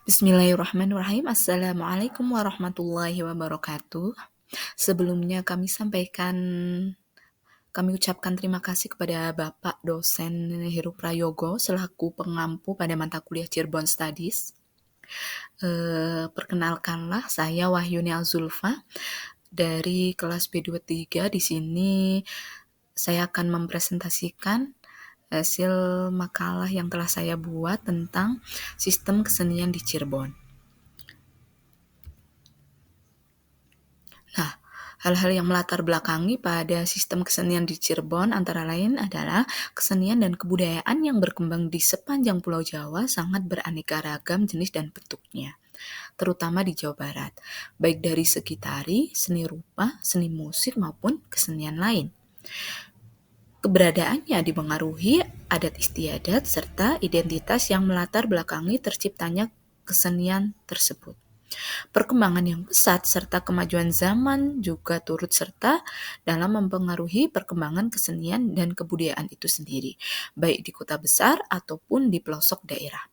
Bismillahirrahmanirrahim. Assalamualaikum warahmatullahi wabarakatuh. Sebelumnya kami ucapkan terima kasih kepada Bapak dosen Heru Prayogo selaku pengampu pada mata kuliah Cirebon Studies. Perkenalkanlah, saya Wahyuni Azulfa dari kelas B23. Di sini saya akan mempresentasikan hasil makalah yang telah saya buat tentang sistem kesenian di Cirebon. Nah, hal-hal yang melatar belakangi pada sistem kesenian di Cirebon antara lain adalah kesenian dan kebudayaan yang berkembang di sepanjang Pulau Jawa sangat beraneka ragam jenis dan bentuknya, terutama di Jawa Barat, baik dari segi tari, seni rupa, seni musik maupun kesenian lain. Keberadaannya dipengaruhi adat istiadat serta identitas yang melatar belakangi terciptanya kesenian tersebut. Perkembangan yang pesat serta kemajuan zaman juga turut serta dalam mempengaruhi perkembangan kesenian dan kebudayaan itu sendiri, baik di kota besar ataupun di pelosok daerah.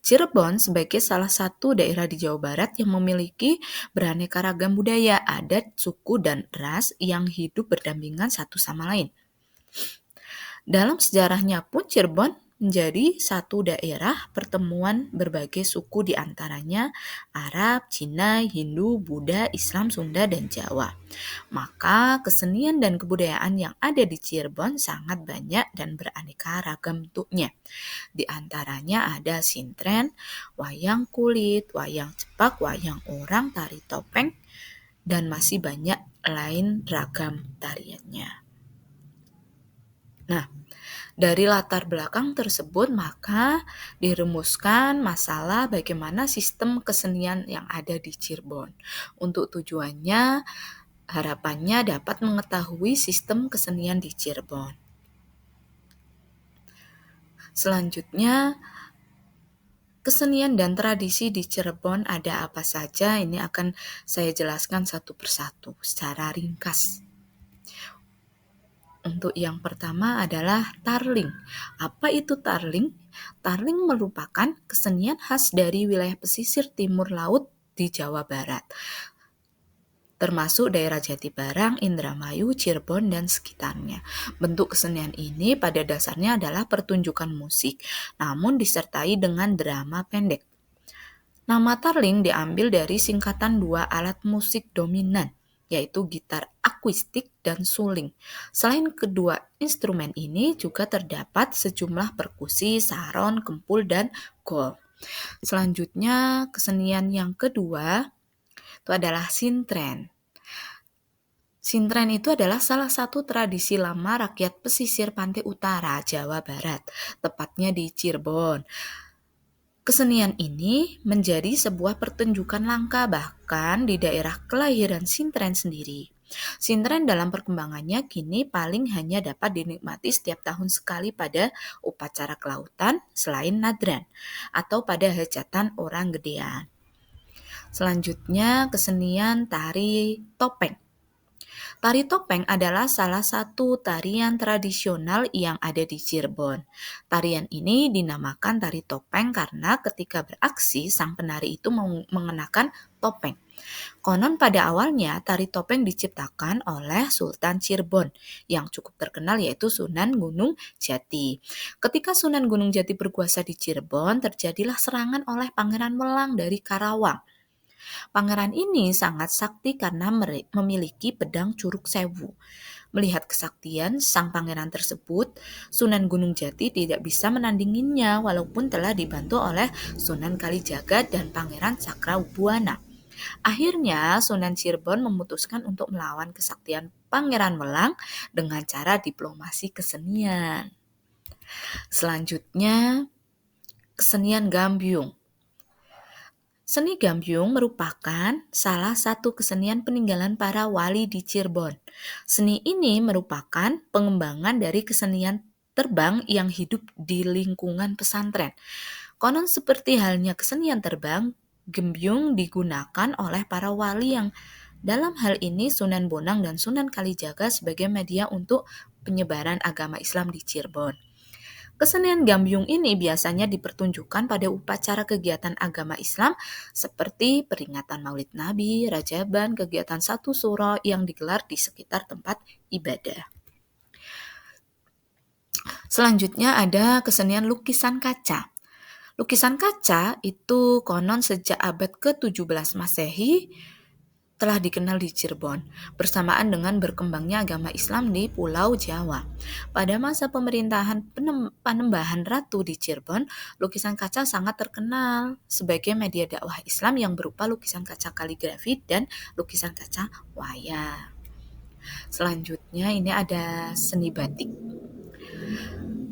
Cirebon sebagai salah satu daerah di Jawa Barat yang memiliki beraneka ragam budaya, adat, suku, dan ras yang hidup berdampingan satu sama lain. Dalam sejarahnya pun Cirebon menjadi satu daerah pertemuan berbagai suku di antaranya Arab, Cina, Hindu, Buddha, Islam, Sunda, dan Jawa. Maka kesenian dan kebudayaan yang ada di Cirebon sangat banyak dan beraneka ragam bentuknya. Di antaranya ada sintren, wayang kulit, wayang cepak, wayang orang, tari topeng, dan masih banyak lain ragam tariannya. Nah, dari latar belakang tersebut maka dirumuskan masalah bagaimana sistem kesenian yang ada di Cirebon. Untuk tujuannya, harapannya dapat mengetahui sistem kesenian di Cirebon. Selanjutnya, kesenian dan tradisi di Cirebon ada apa saja? Ini akan saya jelaskan satu persatu secara ringkas. Untuk yang pertama adalah tarling. Apa itu tarling? Tarling merupakan kesenian khas dari wilayah pesisir timur laut di Jawa Barat, termasuk daerah Jatibarang, Indramayu, Cirebon, dan sekitarnya. Bentuk kesenian ini pada dasarnya adalah pertunjukan musik, namun disertai dengan drama pendek. Nama tarling diambil dari singkatan dua alat musik dominan, yaitu gitar akustik dan suling. Selain kedua instrumen ini juga terdapat sejumlah perkusi, saron, kempul, dan gol. Selanjutnya, kesenian yang kedua itu adalah sintren. Sintren itu adalah salah satu tradisi lama rakyat pesisir pantai utara Jawa Barat, tepatnya di Cirebon. Kesenian ini menjadi sebuah pertunjukan langka bahkan di daerah kelahiran sintren sendiri. Sintren dalam perkembangannya kini paling hanya dapat dinikmati setiap tahun sekali pada upacara kelautan selain nadran atau pada hajatan orang gedean. Selanjutnya kesenian tari topeng. Tari topeng adalah salah satu tarian tradisional yang ada di Cirebon. Tarian ini dinamakan tari topeng karena ketika beraksi sang penari itu mengenakan topeng. Konon pada awalnya tari topeng diciptakan oleh Sultan Cirebon yang cukup terkenal yaitu Sunan Gunung Jati. Ketika Sunan Gunung Jati berkuasa di Cirebon, terjadilah serangan oleh Pangeran Welang dari Karawang. Pangeran ini sangat sakti karena memiliki pedang Curug Sewu. Melihat kesaktian sang pangeran tersebut, Sunan Gunung Jati tidak bisa menandinginya walaupun telah dibantu oleh Sunan Kalijaga dan Pangeran Cakrabuana. Akhirnya Sunan Cirebon memutuskan untuk melawan kesaktian Pangeran Welang dengan cara diplomasi kesenian. Selanjutnya, kesenian Gambyung. Seni Gambyung merupakan salah satu kesenian peninggalan para wali di Cirebon. Seni ini merupakan pengembangan dari kesenian terbang yang hidup di lingkungan pesantren. Konon seperti halnya kesenian terbang, Gambyung digunakan oleh para wali yang dalam hal ini Sunan Bonang dan Sunan Kalijaga sebagai media untuk penyebaran agama Islam di Cirebon. Kesenian gambyung ini biasanya dipertunjukkan pada upacara kegiatan agama Islam seperti peringatan Maulid Nabi, Rajaban, kegiatan satu suro yang digelar di sekitar tempat ibadah. Selanjutnya ada kesenian lukisan kaca. Lukisan kaca itu konon sejak abad ke-17 Masehi telah dikenal di Cirebon, bersamaan dengan berkembangnya agama Islam di Pulau Jawa. Pada masa pemerintahan Panembahan Ratu di Cirebon, lukisan kaca sangat terkenal sebagai media dakwah Islam yang berupa lukisan kaca kaligrafi dan lukisan kaca wayang. Selanjutnya ini ada seni batik.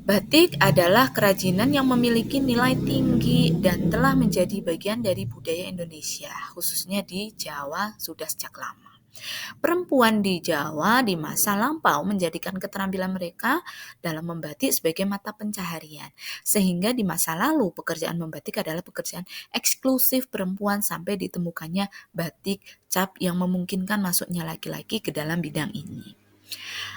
Batik adalah kerajinan yang memiliki nilai tinggi dan telah menjadi bagian dari budaya Indonesia, khususnya di Jawa sudah sejak lama. Perempuan di Jawa di masa lampau menjadikan keterampilan mereka dalam membatik sebagai mata pencaharian, sehingga di masa lalu pekerjaan membatik adalah pekerjaan eksklusif perempuan sampai ditemukannya batik cap yang memungkinkan masuknya laki-laki ke dalam bidang ini.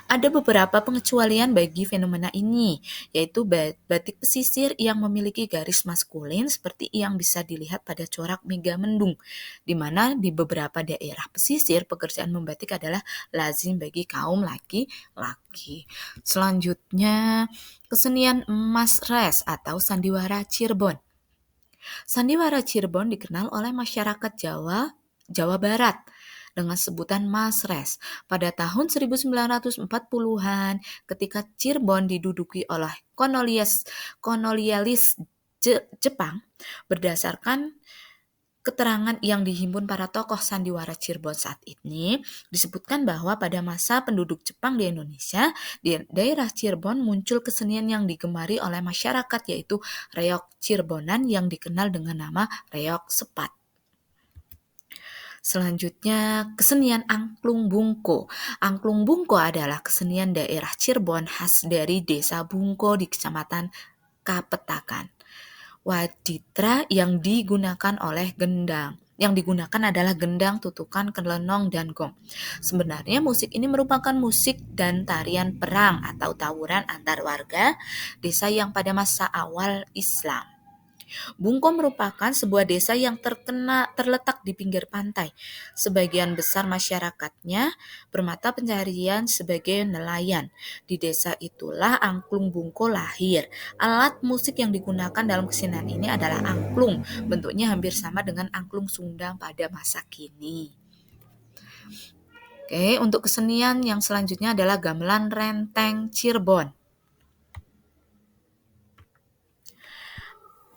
Ada beberapa pengecualian bagi fenomena ini, yaitu batik pesisir yang memiliki garis maskulin seperti yang bisa dilihat pada corak Megamendung, di mana di beberapa daerah pesisir pekerjaan membatik adalah lazim bagi kaum laki-laki. Selanjutnya, kesenian emas res atau sandiwara Cirebon. Sandiwara Cirebon dikenal oleh masyarakat Jawa Barat dengan sebutan Masres. Pada tahun 1940-an, ketika Cirebon diduduki oleh kolonialis Jepang, berdasarkan keterangan yang dihimpun para tokoh sandiwara Cirebon saat ini, disebutkan bahwa pada masa penduduk Jepang di Indonesia, di daerah Cirebon muncul kesenian yang digemari oleh masyarakat, yaitu reok Cirebonan yang dikenal dengan nama reok sepat. Selanjutnya, kesenian angklung bungko. Angklung bungko adalah kesenian daerah Cirebon khas dari desa Bungko di Kecamatan Kapetakan. Waditra yang digunakan adalah gendang, tutukan, kelenong, dan gong. Sebenarnya musik ini merupakan musik dan tarian perang atau tawuran antar warga desa yang pada masa awal Islam. Bungko merupakan sebuah desa yang terletak di pinggir pantai. Sebagian besar masyarakatnya bermata pencaharian sebagai nelayan. Di desa itulah angklung bungko lahir. Alat musik yang digunakan dalam kesenian ini adalah angklung. Bentuknya hampir sama dengan angklung Sundang pada masa kini. Oke, untuk kesenian yang selanjutnya adalah gamelan renteng Cirebon.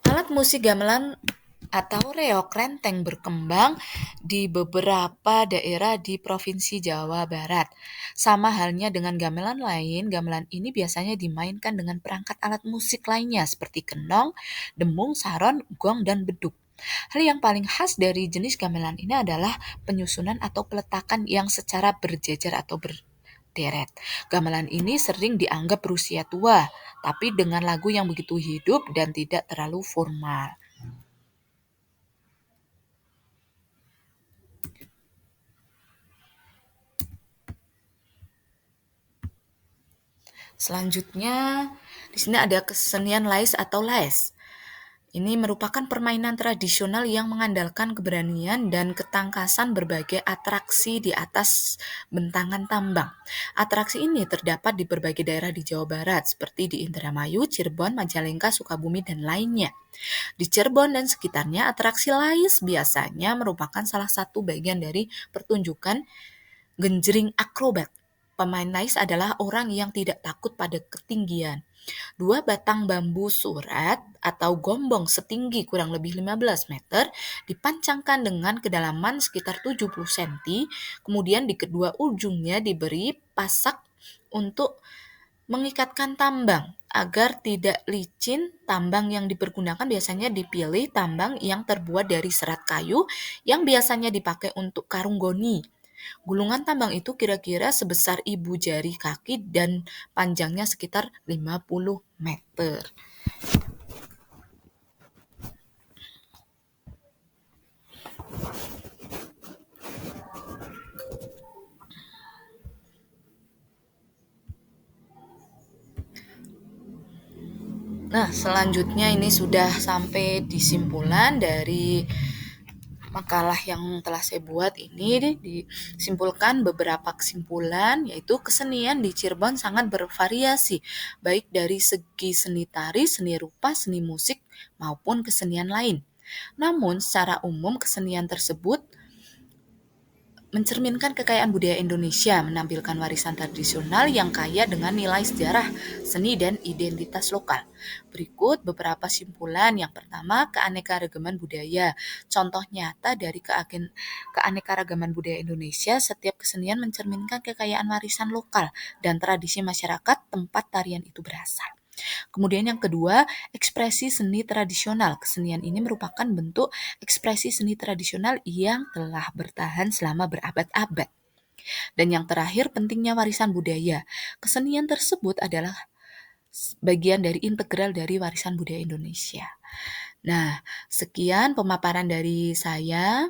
Alat musik gamelan atau reok renteng berkembang di beberapa daerah di Provinsi Jawa Barat. Sama halnya dengan gamelan lain, gamelan ini biasanya dimainkan dengan perangkat alat musik lainnya seperti kenong, demung, saron, gong, dan beduk. Hal yang paling khas dari jenis gamelan ini adalah penyusunan atau peletakan yang secara berjejer atau berderet. Gamelan ini sering dianggap berusia tua, tapi dengan lagu yang begitu hidup dan tidak terlalu formal. Selanjutnya, di sini ada kesenian lais atau les. Ini merupakan permainan tradisional yang mengandalkan keberanian dan ketangkasan berbagai atraksi di atas bentangan tambang. Atraksi ini terdapat di berbagai daerah di Jawa Barat, seperti di Indramayu, Cirebon, Majalengka, Sukabumi, dan lainnya. Di Cirebon dan sekitarnya, atraksi lais biasanya merupakan salah satu bagian dari pertunjukan genjring akrobat. Pemain lais adalah orang yang tidak takut pada ketinggian. Dua batang bambu surat atau gombong setinggi kurang lebih 15 meter dipancangkan dengan kedalaman sekitar 70 cm, kemudian di kedua ujungnya diberi pasak untuk mengikatkan tambang. Agar tidak licin, tambang yang dipergunakan biasanya dipilih tambang yang terbuat dari serat kayu yang biasanya dipakai untuk karung goni. Gulungan tambang itu kira-kira sebesar ibu jari kaki dan panjangnya sekitar 50 meter. Nah, selanjutnya ini sudah sampai di simpulan dari makalah yang telah saya buat ini. Disimpulkan beberapa kesimpulan, yaitu kesenian di Cirebon sangat bervariasi, baik dari segi seni tari, seni rupa, seni musik, maupun kesenian lain. Namun, secara umum kesenian tersebut mencerminkan kekayaan budaya Indonesia, menampilkan warisan tradisional yang kaya dengan nilai sejarah, seni, dan identitas lokal. Berikut beberapa simpulan. Yang pertama, keanekaragaman budaya. Contoh nyata dari keanekaragaman budaya Indonesia, setiap kesenian mencerminkan kekayaan warisan lokal dan tradisi masyarakat tempat tarian itu berasal. Kemudian yang kedua, ekspresi seni tradisional. Kesenian ini merupakan bentuk ekspresi seni tradisional yang telah bertahan selama berabad-abad. Dan yang terakhir, pentingnya warisan budaya. Kesenian tersebut adalah bagian dari integral dari warisan budaya Indonesia. Nah, sekian pemaparan dari saya.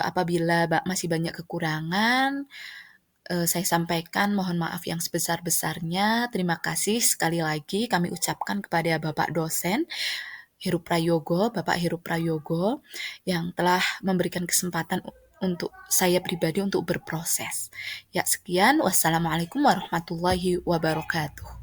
Apabila masih banyak kekurangan, saya sampaikan mohon maaf yang sebesar-besarnya. Terima kasih sekali lagi kami ucapkan kepada Bapak dosen Bapak Heru Prayogo, yang telah memberikan kesempatan untuk saya pribadi untuk berproses. Ya, sekian. Wassalamualaikum warahmatullahi wabarakatuh.